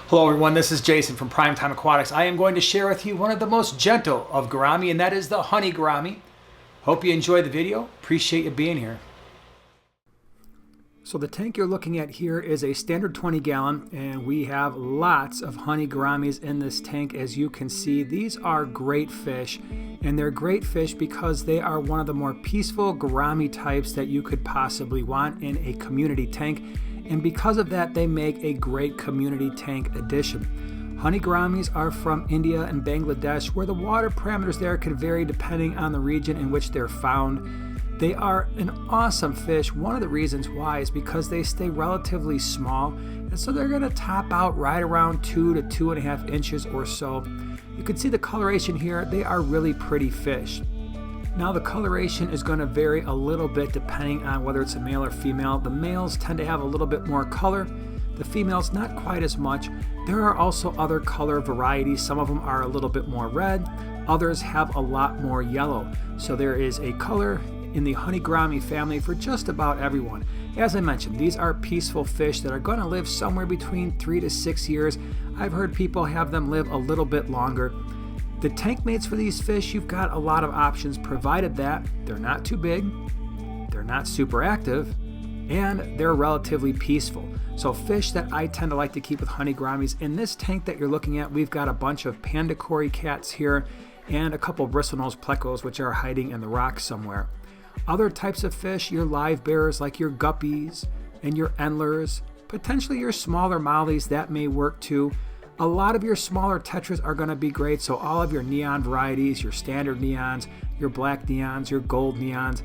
Hello everyone, this is Jason from Primetime Aquatics. I am going to share with you one of the most gentle of gourami, and that is the Honey Gourami. Hope you enjoyed the video. Appreciate you being here. So the tank you're looking at here is a standard 20 gallon, and we have lots of Honey Gouramis in this tank. As you can see, these are great fish, and they're great fish because they are one of the more peaceful gourami types that you could possibly want in a community tank. And because of that, they make a great community tank addition. Honey Gouramis are from India and Bangladesh, where the water parameters there can vary depending on the region in which they're found. They are an awesome fish. One of the reasons why is because they stay relatively small, and so they're going to top out right around 2 to 2.5 inches or so. You can see the coloration here. They are really pretty fish. Now the coloration is going to vary a little bit depending on whether it's a male or female. The males tend to have a little bit more color. The females not quite as much. There are also other color varieties. Some of them are a little bit more red. Others have a lot more yellow. So there is a color in the Honey Gourami family for just about everyone. As I mentioned, these are peaceful fish that are going to live somewhere between 3 to 6 years. I've heard people have them live a little bit longer. The tank mates for these fish, you've got a lot of options, provided that they're not too big, they're not super active, and they're relatively peaceful. So fish that I tend to like to keep with Honey Gouramis. In this tank that you're looking at, we've got a bunch of panda cory cats here and a couple bristlenose plecos, which are hiding in the rocks somewhere. Other types of fish, your live bearers like your guppies and your endlers, potentially your smaller mollies, that may work too. A lot of your smaller tetras are going to be great, so all of your neon varieties, your standard neons, your black neons, your gold neons.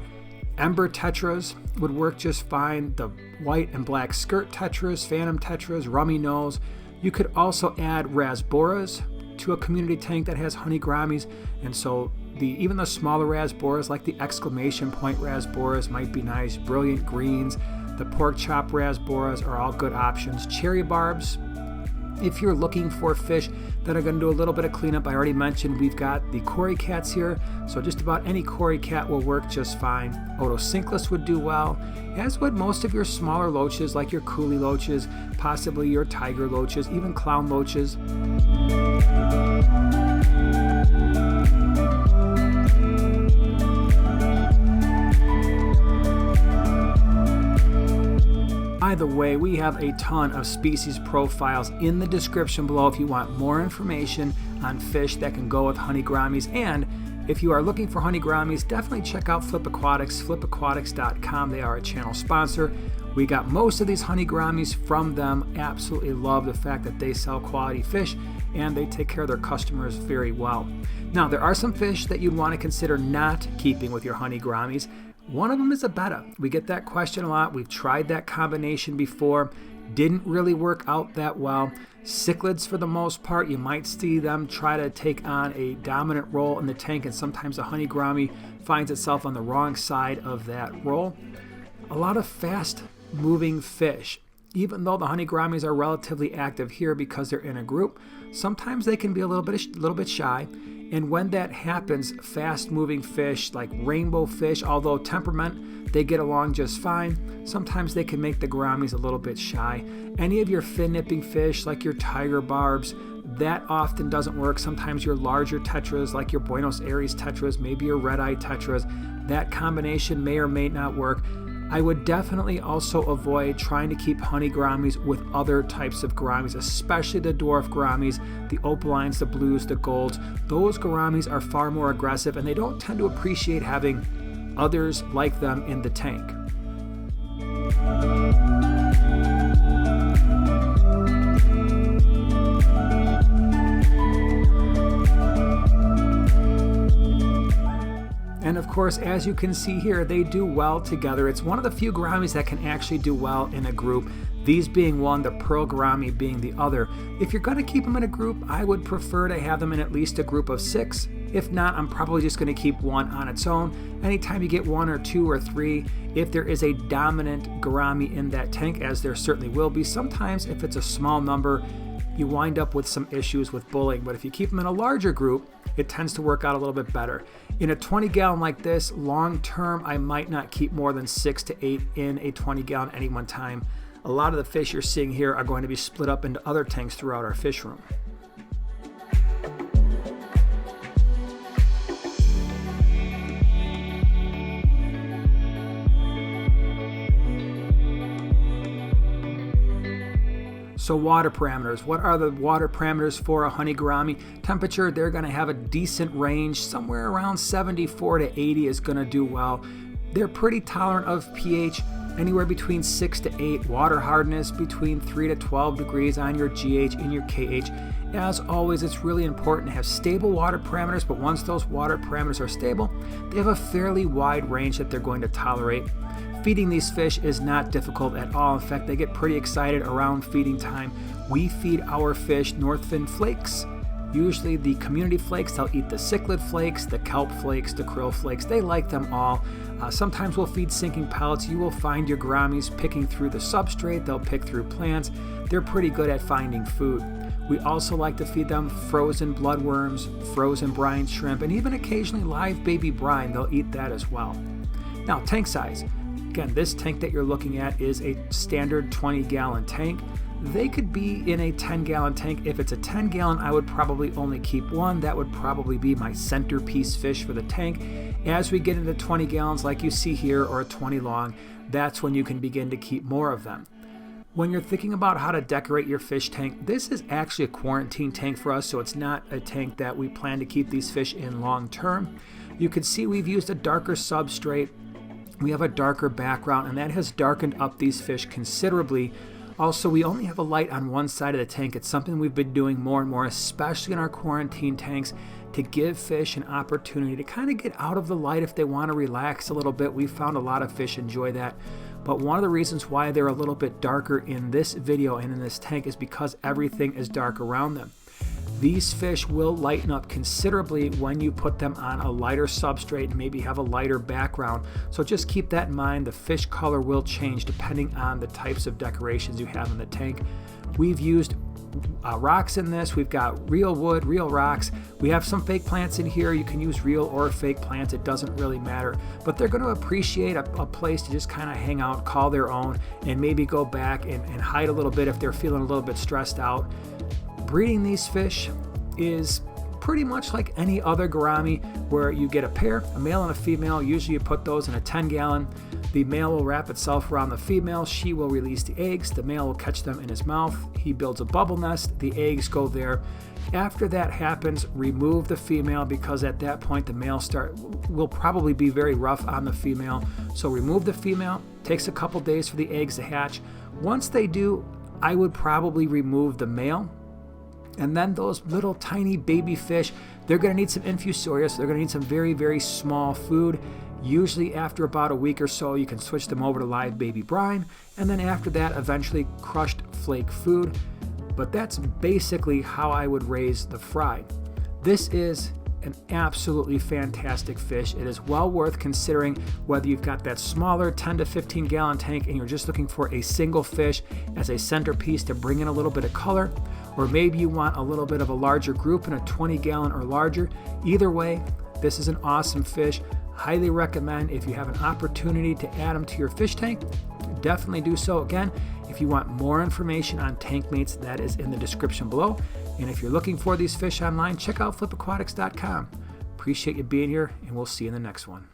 Ember tetras would work just fine. The white and black skirt tetras, phantom tetras, rummy nose. You could also add rasboras to a community tank that has Honey Gouramis, and so even the smaller rasboras like the exclamation point rasboras might be nice. Brilliant greens, the pork chop rasboras are all good options. Cherry barbs, if you're looking for fish that are going to do a little bit of cleanup, I already mentioned we've got the cory cats here, so just about any cory cat will work just fine. Otocinclus would do well, as would most of your smaller loaches like your coolie loaches, possibly your tiger loaches, even clown loaches. By the way, we have a ton of species profiles in the description below if you want more information on fish that can go with Honey Gouramis. And if you are looking for Honey Gouramis, definitely check out Flip Aquatics, flipaquatics.com. They are a channel sponsor. We got most of these Honey Gouramis from them. Absolutely love the fact that they sell quality fish and they take care of their customers very well. Now, there are some fish that you'd want to consider not keeping with your Honey Gouramis. One of them is a betta. We get that question a lot. We've tried that combination before. Didn't really work out that well. Cichlids, for the most part, you might see them try to take on a dominant role in the tank, and sometimes the Honey Gourami finds itself on the wrong side of that role. A lot of fast-moving fish. Even though the Honey Gouramis are relatively active here because they're in a group, sometimes they can be a little bit shy. And when that happens, fast-moving fish like rainbow fish, although temperament, they get along just fine. Sometimes they can make the gouramis a little bit shy. Any of your fin-nipping fish like your tiger barbs, that often doesn't work. Sometimes your larger tetras like your Buenos Aires tetras, maybe your red-eye tetras, that combination may or may not work. I would definitely also avoid trying to keep Honey Gouramis with other types of gouramis, especially the dwarf gouramis, the opalines, the blues, the golds. Those gouramis are far more aggressive and they don't tend to appreciate having others like them in the tank. And of course, as you can see here, they do well together. It's one of the few gouramis that can actually do well in a group, these being one, the pearl gourami being the other. If you're going to keep them in a group, I would prefer to have them in at least a group of 6. If not, I'm probably just going to keep one on its own. Anytime you get 1 or 2 or 3, if there is a dominant gourami in that tank, as there certainly will be, sometimes if it's a small number, you wind up with some issues with bullying. But if you keep them in a larger group, it tends to work out a little bit better. In a 20 gallon like this, long term, I might not keep more than 6 to 8 in a 20 gallon any one time. A lot of the fish you're seeing here are going to be split up into other tanks throughout our fish room. So water parameters. What are the water parameters for a Honey Gourami? Temperature, they're going to have a decent range. Somewhere around 74 to 80 is going to do well. They're pretty tolerant of pH, anywhere between 6 to 8. Water hardness between 3 to 12 degrees on your GH and your KH. As always, it's really important to have stable water parameters, but once those water parameters are stable, they have a fairly wide range that they're going to tolerate. Feeding these fish is not difficult at all. In fact, they get pretty excited around feeding time. We feed our fish North Fin flakes, usually the community flakes. They'll eat the cichlid flakes, the kelp flakes, the krill flakes. They like them all. Sometimes we'll feed sinking pellets. You will find your gouramis picking through the substrate. They'll pick through plants. They're pretty good at finding food. We also like to feed them frozen bloodworms, frozen brine shrimp, and even occasionally live baby brine. They'll eat that as well. Now, tank size. Again, this tank that you're looking at is a standard 20-gallon tank. They could be in a 10-gallon tank. If it's a 10-gallon, I would probably only keep one. That would probably be my centerpiece fish for the tank. As we get into 20 gallons like you see here, or a 20 long, that's when you can begin to keep more of them. When you're thinking about how to decorate your fish tank, this is actually a quarantine tank for us, so it's not a tank that we plan to keep these fish in long term. You can see we've used a darker substrate. We have a darker background, and that has darkened up these fish considerably. Also, we only have a light on one side of the tank. It's something we've been doing more and more, especially in our quarantine tanks, to give fish an opportunity to kind of get out of the light if they want to relax a little bit. We found a lot of fish enjoy that. But one of the reasons why they're a little bit darker in this video and in this tank is because everything is dark around them. These fish will lighten up considerably when you put them on a lighter substrate and maybe have a lighter background. So just keep that in mind. The fish color will change depending on the types of decorations you have in the tank. We've used rocks in this. We've got real wood, real rocks. We have some fake plants in here. You can use real or fake plants. It doesn't really matter. But they're going to appreciate a place to just kind of hang out, call their own, and maybe go back and hide a little bit if they're feeling a little bit stressed out. Breeding these fish is pretty much like any other gourami, where you get a pair, a male and a female. Usually you put those in a 10-gallon. The male will wrap itself around the female. She will release the eggs. The male will catch them in his mouth. He builds a bubble nest. The eggs go there. After that happens, remove the female, because at that point the male will probably be very rough on the female. So remove the female. Takes a couple days for the eggs to hatch. Once they do, I would probably remove the male. And then those little tiny baby fish, they're going to need some infusoria, so they're going to need some very, very small food. Usually after about a week or so, you can switch them over to live baby brine, and then after that, eventually crushed flake food. But that's basically how I would raise the fry. This is an absolutely fantastic fish. It is well worth considering whether you've got that smaller 10 to 15 gallon tank and you're just looking for a single fish as a centerpiece to bring in a little bit of color, or maybe you want a little bit of a larger group in a 20 gallon or larger. Either way, this is an awesome fish. Highly recommend, if you have an opportunity to add them to your fish tank, definitely do so. Again, if you want more information on tank mates, that is in the description below. And if you're looking for these fish online, check out flipaquatics.com. Appreciate you being here, and we'll see you in the next one.